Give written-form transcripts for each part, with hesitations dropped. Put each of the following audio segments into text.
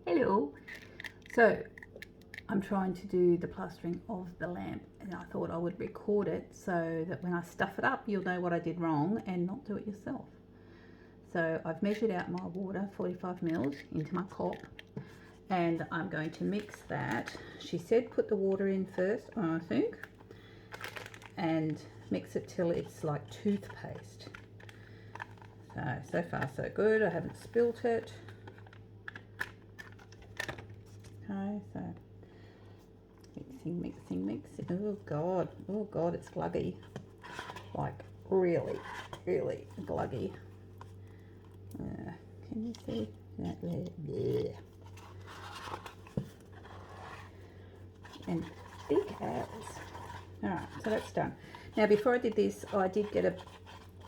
Hello. So I'm trying to do the plastering of the lamp, and I thought I would record it so that when I stuff it up you'll know what I did wrong and not do it yourself. So I've measured out my water, 45 mils, into my cup, and I'm going to mix that. She said put the water in first, I think, and mix it till it's like toothpaste. So far so good. I haven't spilt it. Okay, so mixing. Oh God, it's gluggy. Like really gluggy. Can you see that there? And big as. Alright, so that's done. Now before I did this, I did get a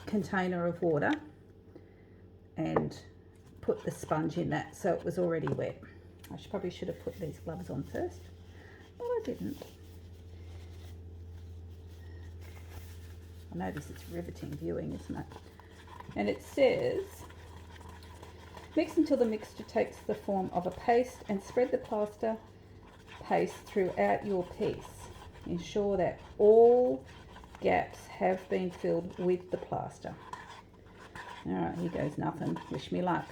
container of water and put the sponge in that, so it was already wet. I probably should have put these gloves on first, but I didn't. I know this is riveting viewing, isn't it? And it says, mix until the mixture takes the form of a paste and spread the plaster paste throughout your piece. Ensure that all gaps have been filled with the plaster. Alright, here goes nothing. Wish me luck.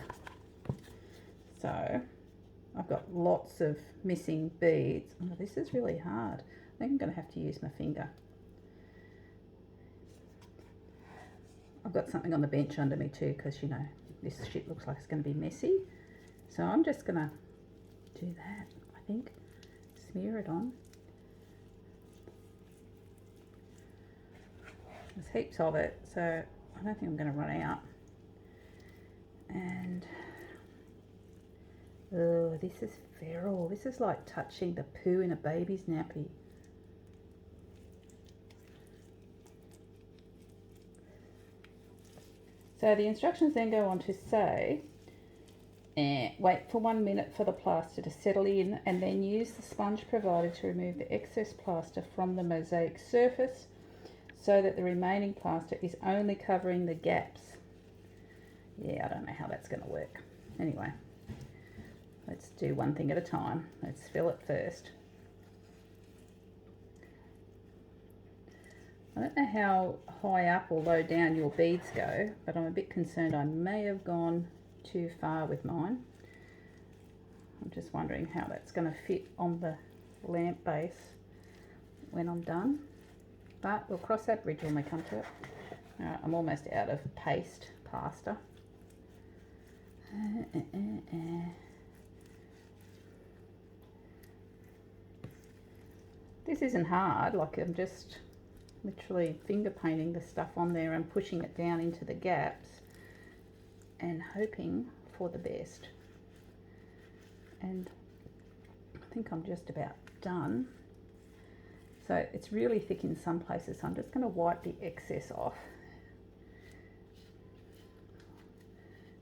So, I've got lots of missing beads. Oh, this is really hard. I think I'm going to have to use my finger. I've got something on the bench under me too, because you know this shit looks like it's going to be messy. So I'm just going to do that, I think. Smear it on. There's heaps of it, so I don't think I'm going to run out. And oh, this is feral. This is like touching the poo in a baby's nappy. So the instructions then go on to say, wait for 1 minute for the plaster to settle in, and then use the sponge provided to remove the excess plaster from the mosaic surface so that the remaining plaster is only covering the gaps. Yeah, I don't know how that's going to work. Anyway, let's do one thing at a time. Let's fill it first. I don't know how high up or low down your beads go, but I'm a bit concerned I may have gone too far with mine. I'm just wondering how that's going to fit on the lamp base when I'm done. But we'll cross that bridge when we come to it. I'm almost out of plaster. This isn't hard, like I'm just literally finger painting the stuff on there and pushing it down into the gaps and hoping for the best. And I think I'm just about done. So it's really thick in some places, so I'm just going to wipe the excess off,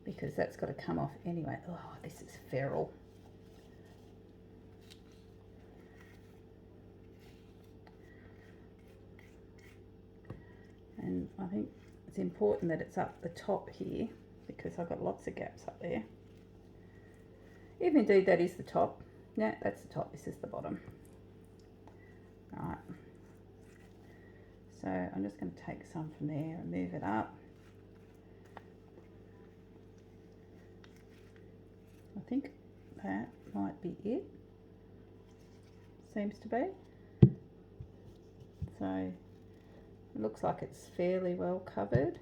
because that's got to come off anyway. Oh, this is feral. And I think it's important that it's up the top here, because I've got lots of gaps up there. If indeed that is the top. No, that's the top, this is the bottom. Right. So I'm just going to take some from there and move it up. I think that might be it. Seems to be. So it looks like it's fairly well covered.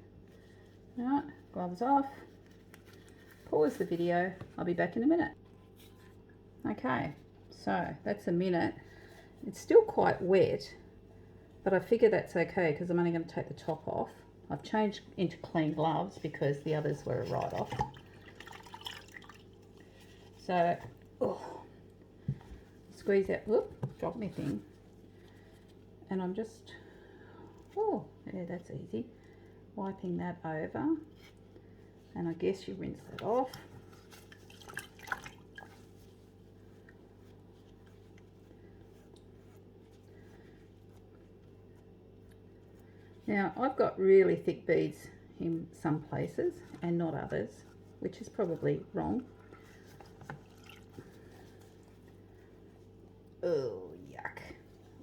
Right, gloves off. Pause the video. I'll be back in a minute. Okay, so that's a minute. It's still quite wet, but I figure that's okay because I'm only going to take the top off. I've changed into clean gloves because the others were a write-off. So, squeeze out, drop my thing. And I'm just, yeah, that's easy. Wiping that over. And I guess you rinse that off. Now, I've got really thick beads in some places and not others, which is probably wrong. Oh, yuck.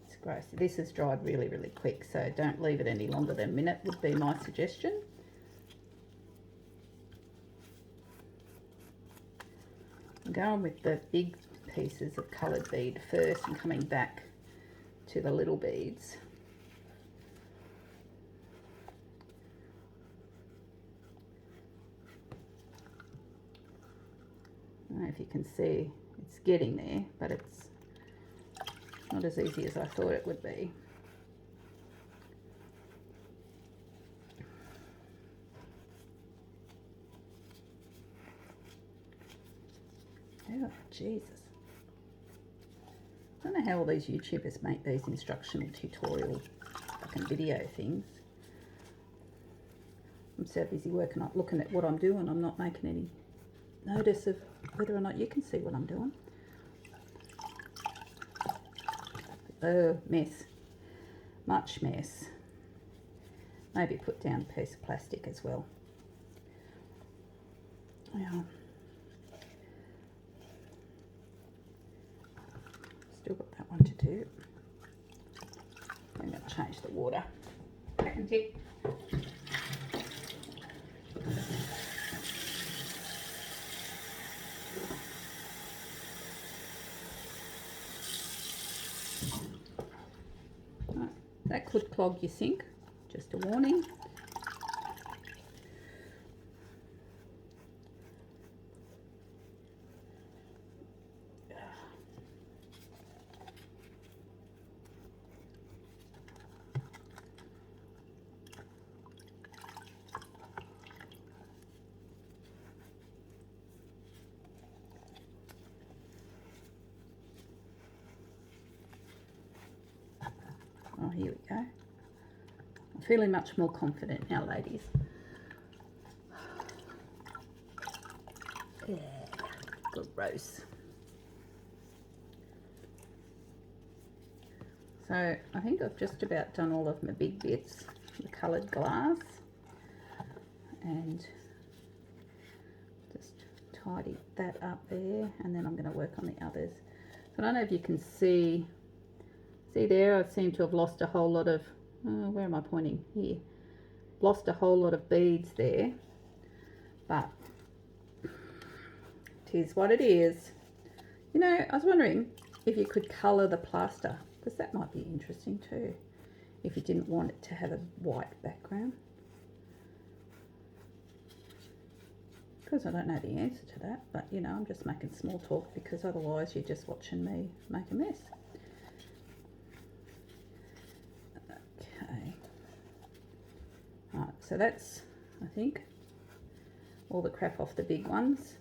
It's gross. This has dried really, really quick, so don't leave it any longer than a minute would be my suggestion. I'm going with the big pieces of coloured bead first and coming back to the little beads. I don't know if you can see, it's getting there, but it's not as easy as I thought it would be. Oh, Jesus. I don't know how all these YouTubers make these instructional tutorial fucking video things. I'm so busy working up, looking at what I'm doing, I'm not making any notice of whether or not you can see what I'm doing. Oh, mess. Much mess. Maybe put down a piece of plastic as well. Yeah. Still got that one to do. I'm going to change the water. Back and tick. Right. That could clog your sink, just a warning. Oh, here we go. I'm feeling much more confident now, ladies. Yeah, gross. So I think I've just about done all of my big bits, the coloured glass, and just tidy that up there, and then I'm going to work on the others. So I don't know if you can see there, I seem to have lost a whole lot of, where am I pointing? Here. Lost a whole lot of beads there, but it is what it is. You know, I was wondering if you could colour the plaster, because that might be interesting too, if you didn't want it to have a white background. Because I don't know the answer to that, but you know, I'm just making small talk, because otherwise you're just watching me make a mess. Okay. Right, so that's, I think, all the crap off the big ones.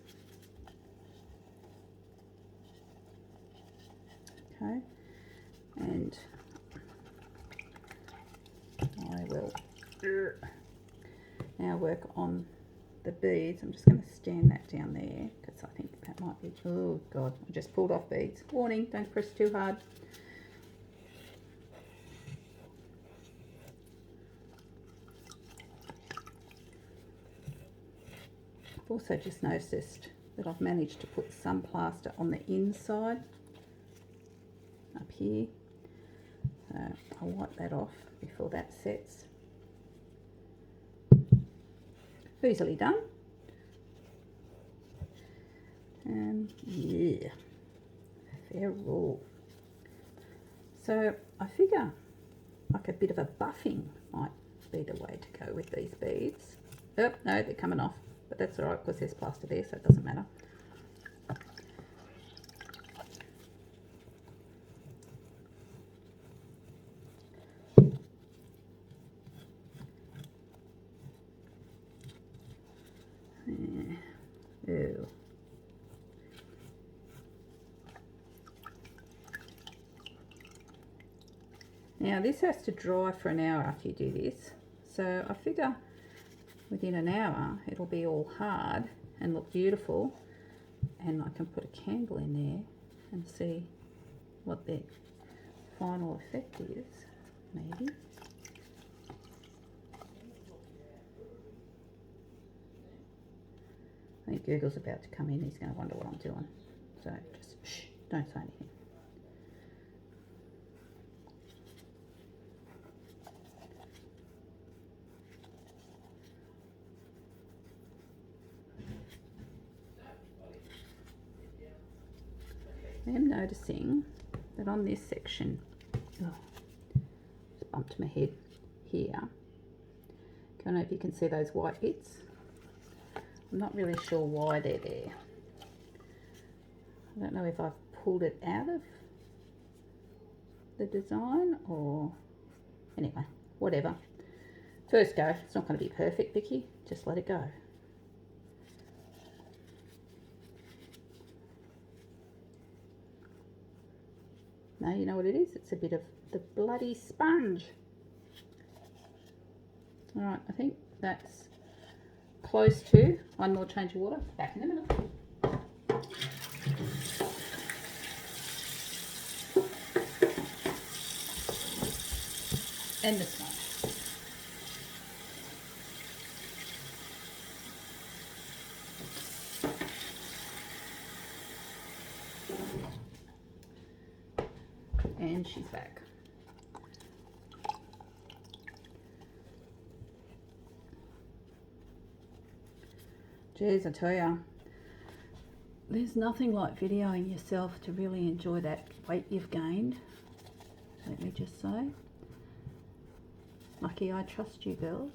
Okay, and I will now work on the beads. I'm just going to stand that down there, because I think that might be, oh God, I just pulled off beads. Warning, don't press too hard. I've also just noticed that I've managed to put some plaster on the inside up here, so I'll wipe that off before that sets. Easily done. Yeah, fair rule. So I figure like a bit of a buffing might be the way to go with these beads. Oh no, they're coming off, but that's all right because there's plaster there, so it doesn't matter. Ew. Now this has to dry for an hour after you do this, so I figure within an hour it'll be all hard and look beautiful, and I can put a candle in there and see what the final effect is, maybe. I think Google's about to come in, he's going to wonder what I'm doing, so just shh, don't say anything. I am noticing that on this section, oh, just bumped my head here. I don't know if you can see those white bits. I'm not really sure why they're there. I don't know if I've pulled it out of the design or anyway, whatever. First go. It's not going to be perfect, Vicky. Just let it go. Now you know what it is. It's a bit of the bloody sponge. All right, I think that's close to. One more change of water. Back in a minute. And the sponge. And she's back. Jeez, I tell ya, there's nothing like videoing yourself to really enjoy that weight you've gained. Let me just say. Lucky I trust you girls.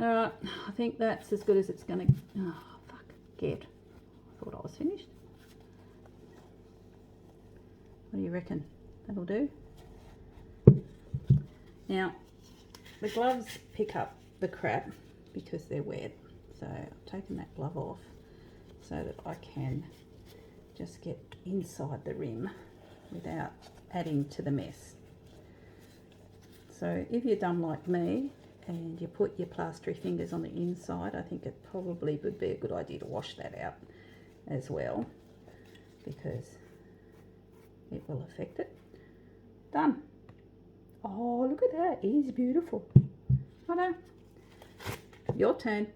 Alright, I think that's as good as it's gonna, oh fuck, get. I thought I was finished. What do you reckon? That'll do? Now, the gloves pick up the crap because they're wet. So I've taken that glove off so that I can just get inside the rim without adding to the mess. So if you're dumb like me and you put your plastery fingers on the inside, I think it probably would be a good idea to wash that out as well, because it will affect it. Done. Oh, look at that. It is beautiful. I know. Your turn.